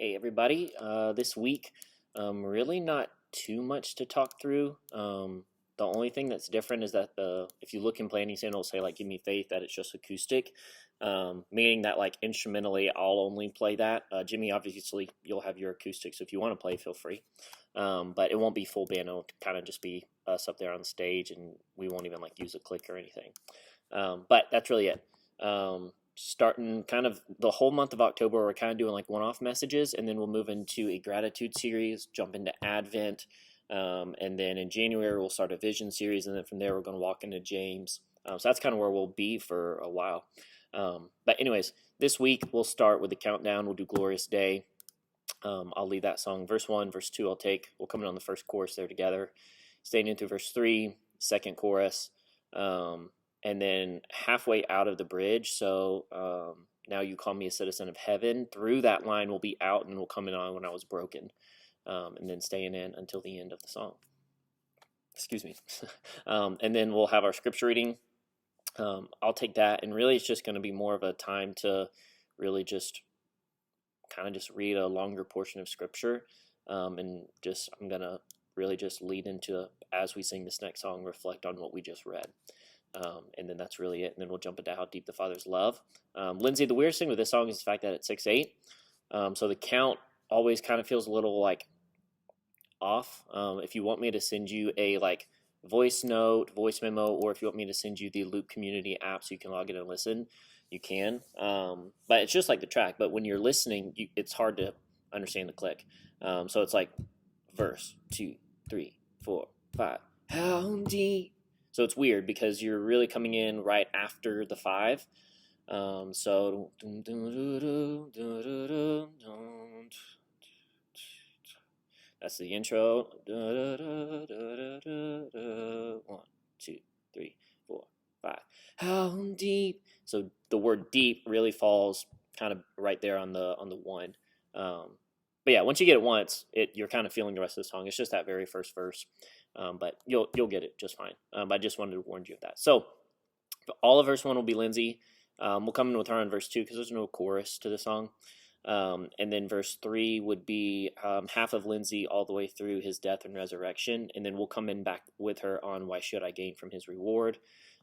Hey everybody, this week, really not too much to talk through. The only thing that's different is that if you look in Planning Center, it'll say like "Give Me Faith" that it's just acoustic, meaning that like instrumentally I'll only play that. Jimmy, obviously you'll have your acoustic, so if you want to play, feel free. But it won't be full band; it'll kind of just be us up there on stage, and we won't even like use a click or anything. But that's really it. Starting kind of the whole month of October, we're kind of doing like one-off messages, and then we'll move into a gratitude series, jump into Advent, and then in January we'll start a vision series, and then from there we're going to walk into James. So that's kind of where we'll be for a while. But anyways, this week we'll start with the countdown. We'll do Glorious Day. I'll lead that song. Verse 1, verse 2 we'll come in on the first chorus there together. Staying into verse 3, second chorus. And then halfway out of the bridge, so now you call me a citizen of heaven, through that line we'll be out and we'll come in on when I was broken, and then staying in until the end of the song. Excuse me. And then we'll have our scripture reading. I'll take that, and really it's just going to be more of a time to really just kind of just read a longer portion of scripture, and just I'm going to really just lead into, as we sing this next song, reflect on what we just read. And then that's really it. And then we'll jump into How Deep the Father's Love. Lindsay, the weirdest thing with this song is the fact that it's 6/8. So the count always kind of feels a little like off. If you want me to send you a like voice note, voice memo, or if you want me to send you the Loop Community app so you can log in and listen, you can. But it's just like the track. But when you're listening, it's hard to understand the click. So it's like verse 2, 3, 4, 5. How deep. So it's weird because you're really coming in right after the 5. So that's the intro. 1, 2, 3, 4, 5. How deep. So the word deep really falls kind of right there on the 1. But yeah, once you get it once, you're kind of feeling the rest of the song. It's just that very first verse. But you'll get it just fine. I just wanted to warn you of that. So all of verse 1 will be Lindsay. We'll come in with her on verse 2 because there's no chorus to the song. And then verse 3 would be half of Lindsay all the way through his death and resurrection. And then we'll come in back with her on Why Should I Gain from His Reward?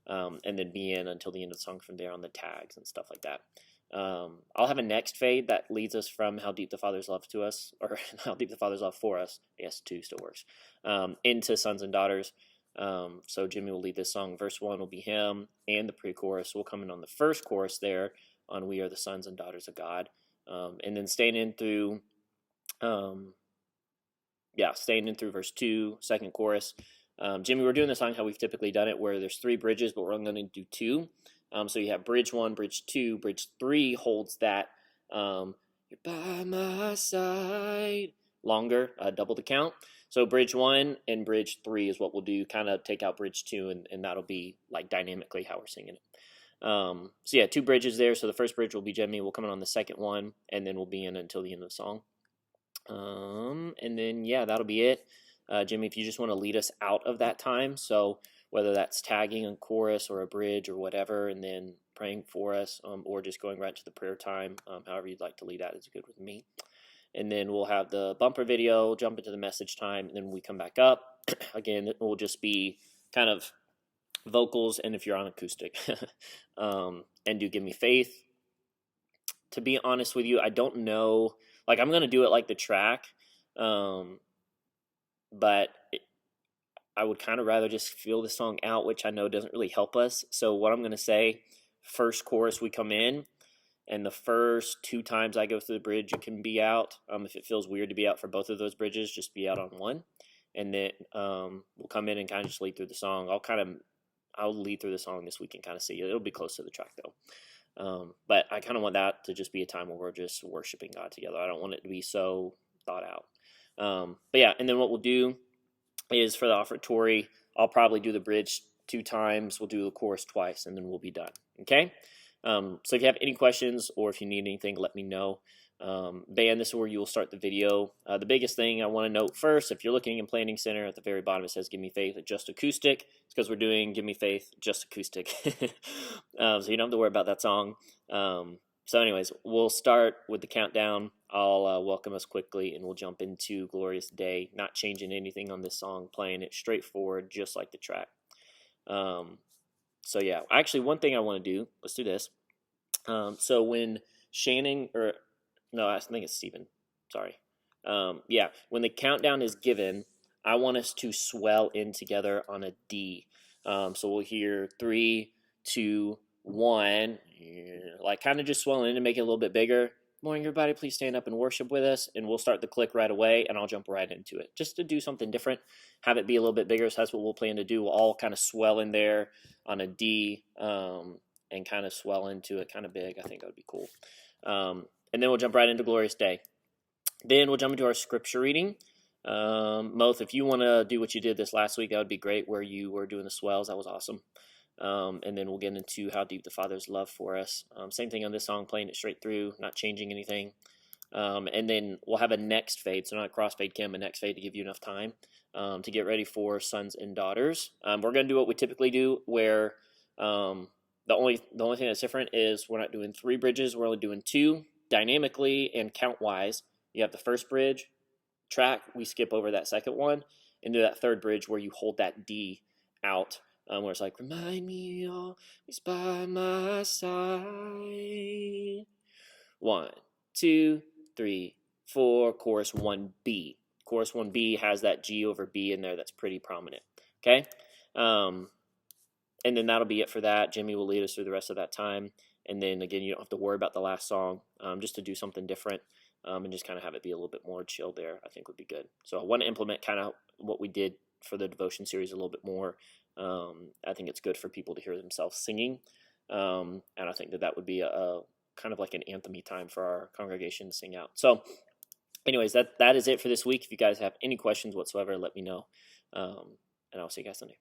And then be in until the end of the song from there on the tags and stuff like that. I'll have a next fade that leads us from How Deep the Father's Love to us, or How Deep the Father's Love for us, yes, 2 still works, into Sons and Daughters. So Jimmy will lead this song. Verse 1 will be him and the pre-chorus. We'll come in on the first chorus there on We Are the Sons and Daughters of God. And then staying in through verse 2, second chorus. Jimmy, we're doing this song how we've typically done it, where there's 3 bridges, but we're only going to do 2. So you have bridge 1, bridge 2, bridge 3 holds that you're by my side longer, double the count. So bridge 1 and bridge 3 is what we'll do, kind of take out bridge 2, and that'll be like dynamically how we're singing it. So yeah, 2 bridges there. So the first bridge will be Jimmy. We'll come in on the second one, and then we'll be in until the end of the song. And then yeah, that'll be it. Jimmy, if you just want to lead us out of that time, so whether that's tagging a chorus or a bridge or whatever, and then praying for us, or just going right to the prayer time, however you'd like to lead that is good with me. And then we'll have the bumper video, jump into the message time, and then when we come back up, again, it will just be kind of vocals, and if you're on acoustic, and do Give Me Faith. To be honest with you, I don't know, like I'm going to do it like the track, but I would kind of rather just feel the song out, which I know doesn't really help us. So what I'm going to say, first chorus we come in, and the first 2 times I go through the bridge, you can be out. If it feels weird to be out for both of those bridges, just be out on one. And then we'll come in and kind of just lead through the song. I'll lead through the song this week and kind of see it. It'll be close to the track though. But I kind of want that to just be a time where we're just worshiping God together. I don't want it to be so thought out. But yeah, and then what we'll do is for the offertory, I'll probably do the bridge 2 times. We'll do the chorus twice, and then we'll be done. Okay? So if you have any questions or if you need anything, let me know. Band, this is where you will start the video. The biggest thing I want to note first, if you're looking in Planning Center, at the very bottom it says Give Me Faith, just acoustic. It's because we're doing Give Me Faith, just acoustic. So you don't have to worry about that song. So anyways, we'll start with the countdown. I'll welcome us quickly, and we'll jump into Glorious Day, not changing anything on this song, playing it straightforward, just like the track. So yeah, actually, one thing I want to do, let's do this. So when Shannon, or no, I think it's Steven, sorry. Yeah, when the countdown is given, I want us to swell in together on a D. So we'll hear 3, 2, 1, like kind of just swelling in to make it a little bit bigger. Morning, everybody, please stand up and worship with us, and we'll start the click right away, and I'll jump right into it, just to do something different, have it be a little bit bigger. So that's what we'll plan to do. We'll all kind of swell in there on a D, and kind of swell into it kind of big. I think that would be cool. And then we'll jump right into Glorious Day. Then we'll jump into our scripture reading. Moth, if you want to do what you did this last week, that would be great, where you were doing the swells. That was awesome. And then we'll get into how deep the Father's love for us. Same thing on this song, playing it straight through, not changing anything. And then we'll have a next fade, so not a crossfade, Kim, a next fade to give you enough time to get ready for Sons and Daughters. We're going to do what we typically do, where the only thing that's different is we're not doing 3 bridges, we're only doing 2 dynamically and count-wise. You have the first bridge, track, we skip over that second one, and do that third bridge where you hold that D out, where it's like, remind me always by my side. 1, 2, 3, 4, chorus 1B. Chorus 1B has that G over B in there that's pretty prominent. Okay? And then that'll be it for that. Jimmy will lead us through the rest of that time. And then, again, you don't have to worry about the last song, just to do something different, and just kind of have it be a little bit more chill there, I think would be good. So I want to implement kind of what we did for the devotion series a little bit more. I think it's good for people to hear themselves singing. And I think that would be a kind of like an anthem-y time for our congregation to sing out. So anyways, that is it for this week. If you guys have any questions whatsoever, let me know. And I'll see you guys Sunday.